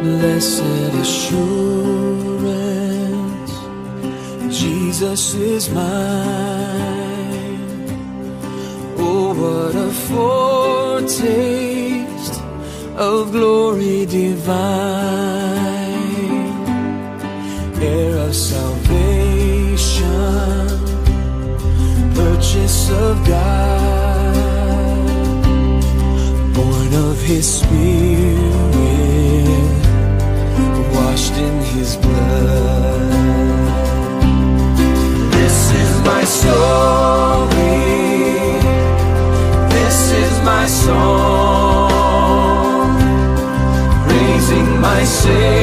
Blessed assurance, Jesus is mine. Oh, what a foretaste of glory divine, heir of salvation, purchase of God, born of His Spirit, washed in His blood. This is my story, this is my song, praising my Savior